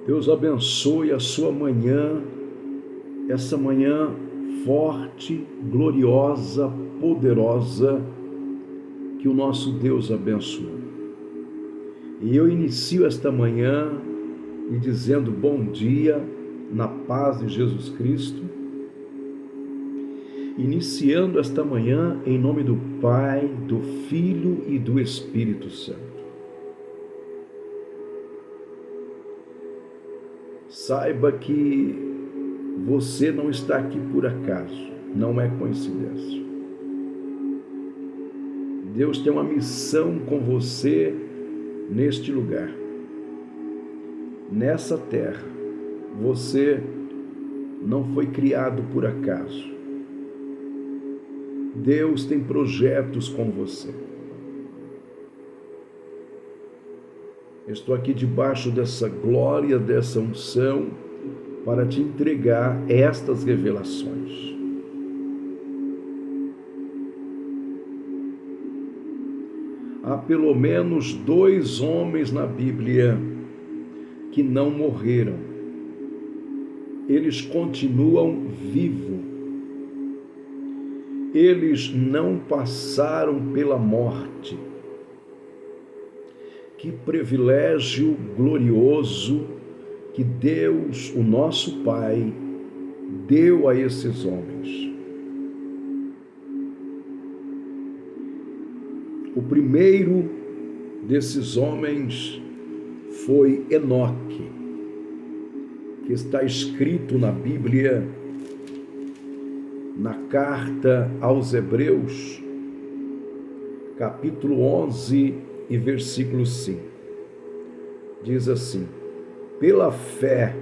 Deus abençoe a sua manhã, essa manhã forte, gloriosa, poderosa, que o nosso Deus abençoou. E eu inicio esta manhã lhe dizendo bom dia, na paz de Jesus Cristo, iniciando esta manhã em nome do Pai, do Filho e do Espírito Santo. Saiba que você não está aqui por acaso, não é coincidência. Deus tem uma missão com você neste lugar, nessa terra. Você não foi criado por acaso. Deus tem projetos com você. Estou aqui debaixo dessa glória, dessa unção, para te entregar estas revelações. Há pelo menos 2 homens na Bíblia que não morreram. Eles continuam vivos. Eles não passaram pela morte. Que privilégio glorioso que Deus, o nosso Pai, deu a esses homens. O primeiro desses homens foi Enoque, que está escrito na Bíblia, na carta aos Hebreus, capítulo 11 e versículo 5. Diz assim: pela fé,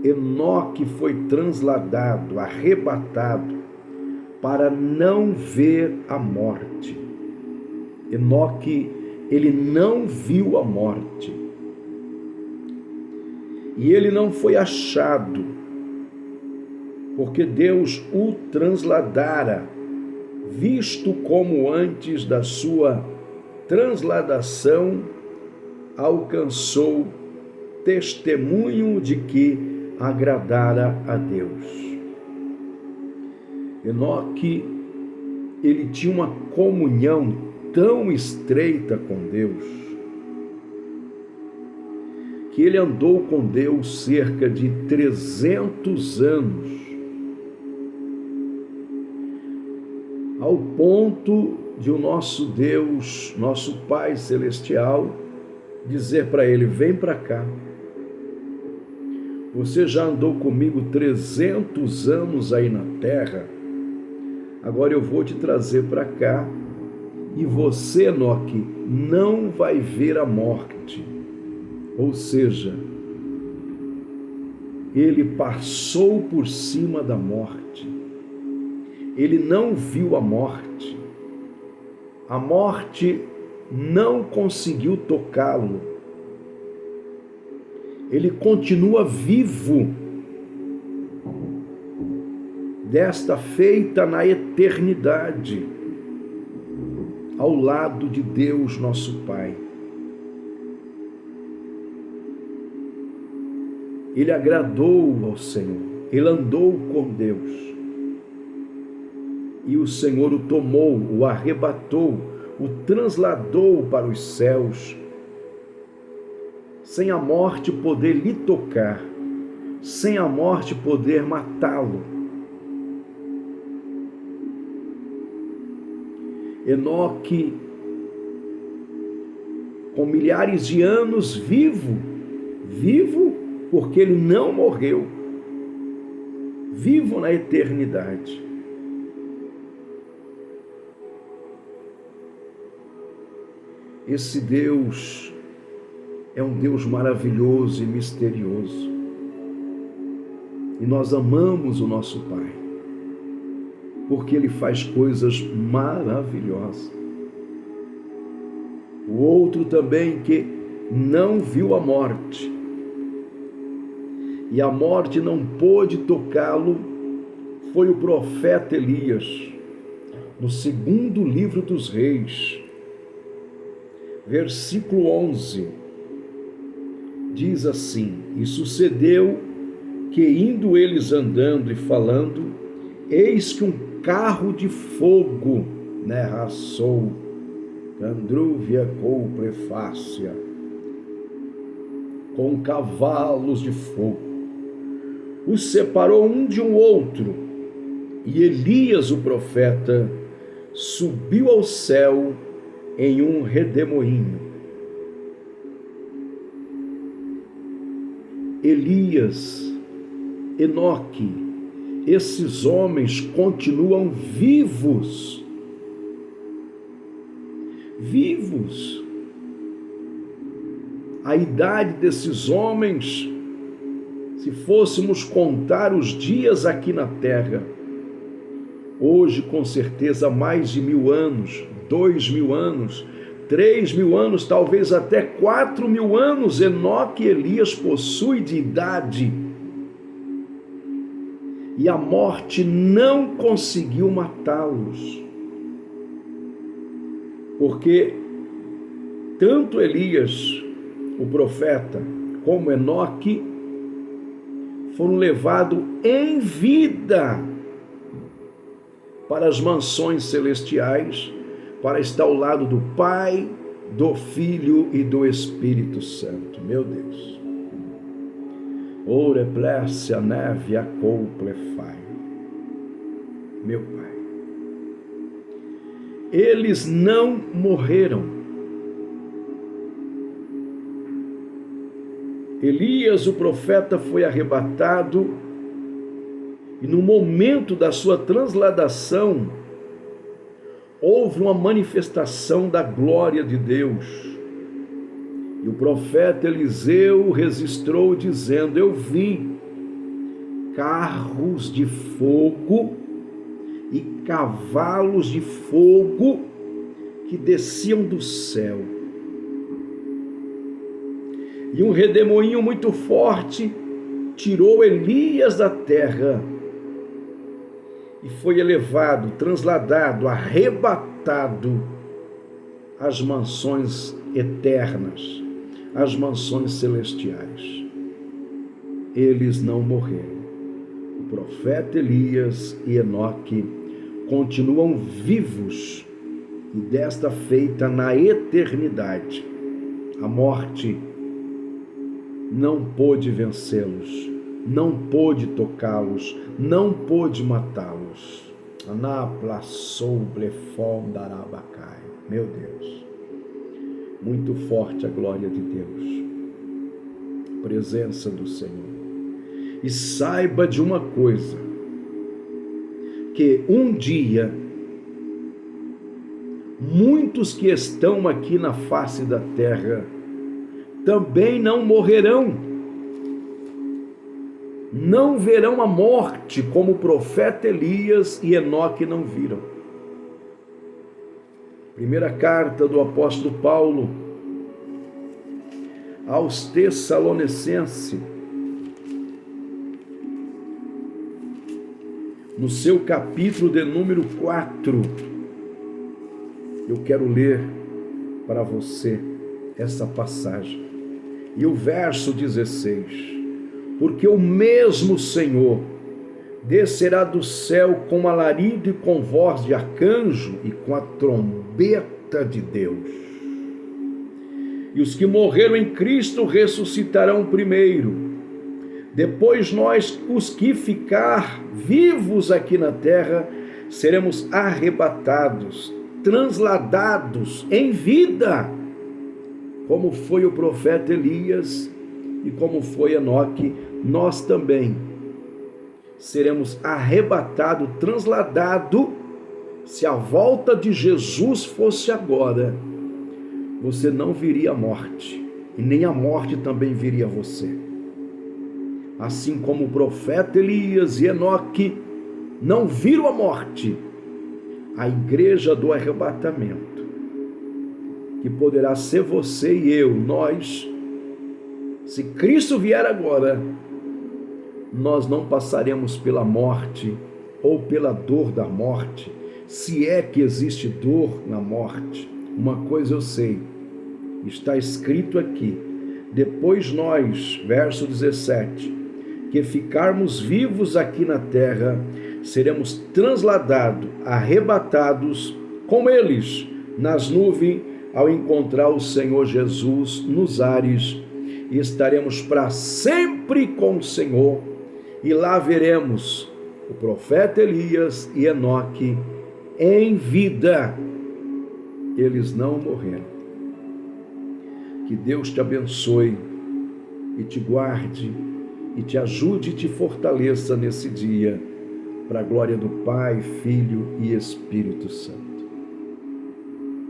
Enoque foi transladado, arrebatado, para não ver a morte. Enoque, ele não viu a morte. E ele não foi achado, porque Deus o transladara, visto como antes da sua transladação alcançou testemunho de que agradara a Deus. Enoque, ele tinha uma comunhão tão estreita com Deus, que ele andou com Deus cerca de 300 anos, ao ponto de o nosso Deus, nosso Pai Celestial, dizer para ele: vem para cá, você já andou comigo 300 anos aí na terra, agora eu vou te trazer para cá, e você, Enoque, não vai ver a morte. Ou seja, ele passou por cima da morte. Ele não viu a morte. A morte não conseguiu tocá-lo. Ele continua vivo, desta feita na eternidade, ao lado de Deus, nosso Pai. Ele agradou ao Senhor, ele andou com Deus. E o Senhor o tomou, o arrebatou, o transladou para os céus, sem a morte poder lhe tocar, sem a morte poder matá-lo. Enoque, com milhares de anos vivo porque ele não morreu, vivo na eternidade. Esse Deus é um Deus maravilhoso e misterioso. E nós amamos o nosso Pai, porque Ele faz coisas maravilhosas. O outro também que não viu a morte, e a morte não pôde tocá-lo, foi o profeta Elias, no 2º livro dos Reis, versículo 11, diz assim: e sucedeu que, indo eles andando e falando, eis que um carro de fogo, né, raçou, Candrúvia com prefácia, com cavalos de fogo, os separou um de um outro, e Elias, o profeta, subiu ao céu em um redemoinho. Elias, Enoque, esses homens continuam vivos. Vivos. A idade desses homens, se fôssemos contar os dias aqui na terra, hoje com certeza mais de 1000 anos, 2000 anos, 3000 anos, talvez até 4000 anos, Enoque e Elias possuem de idade. E a morte não conseguiu matá-los. Porque tanto Elias, o profeta, como Enoque foram levados em vida para as mansões celestiais, para estar ao lado do Pai, do Filho e do Espírito Santo. Meu Deus. Ore plesse a neve a couplefai. Meu Pai. Eles não morreram. Elias, o profeta, foi arrebatado e no momento da sua transladação houve uma manifestação da glória de Deus. E o profeta Eliseu registrou dizendo: eu vi carros de fogo e cavalos de fogo que desciam do céu. E um redemoinho muito forte tirou Elias da terra e foi elevado, transladado, arrebatado às mansões eternas, às mansões celestiais. Eles não morreram. O profeta Elias e Enoque continuam vivos e desta feita na eternidade. A morte não pôde vencê-los, não pôde tocá-los, não pôde matá-los. Meu Deus, muito forte a glória de Deus, presença do Senhor. E saiba de uma coisa, que um dia, muitos que estão aqui na face da terra também não morrerão, não verão a morte como o profeta Elias e Enoque não viram. Primeira carta do apóstolo Paulo aos Tessalonicenses, no seu capítulo de número 4, eu quero ler para você essa passagem. E o verso 16: porque o mesmo Senhor descerá do céu com alarido e com voz de arcanjo e com a trombeta de Deus. E os que morreram em Cristo ressuscitarão primeiro. Depois nós, os que ficar vivos aqui na terra, seremos arrebatados, transladados em vida, como foi o profeta Elias e como foi Enoque. Nós também seremos arrebatados, transladados. Se a volta de Jesus fosse agora, você não viria a morte, e nem a morte também viria a você. Assim como o profeta Elias e Enoque não viram a morte, a igreja do arrebatamento, que poderá ser você e eu, nós, se Cristo vier agora, nós não passaremos pela morte ou pela dor da morte, se é que existe dor na morte. Uma coisa eu sei, está escrito aqui: Depois nós, verso 17, que ficarmos vivos aqui na terra, seremos transladados, arrebatados com eles nas nuvens, ao encontrar o Senhor Jesus nos ares, e estaremos para sempre com o Senhor, e lá veremos o profeta Elias e Enoque em vida. Eles não morreram. Que Deus te abençoe e te guarde e te ajude e te fortaleça nesse dia, para a glória do Pai, Filho e Espírito Santo.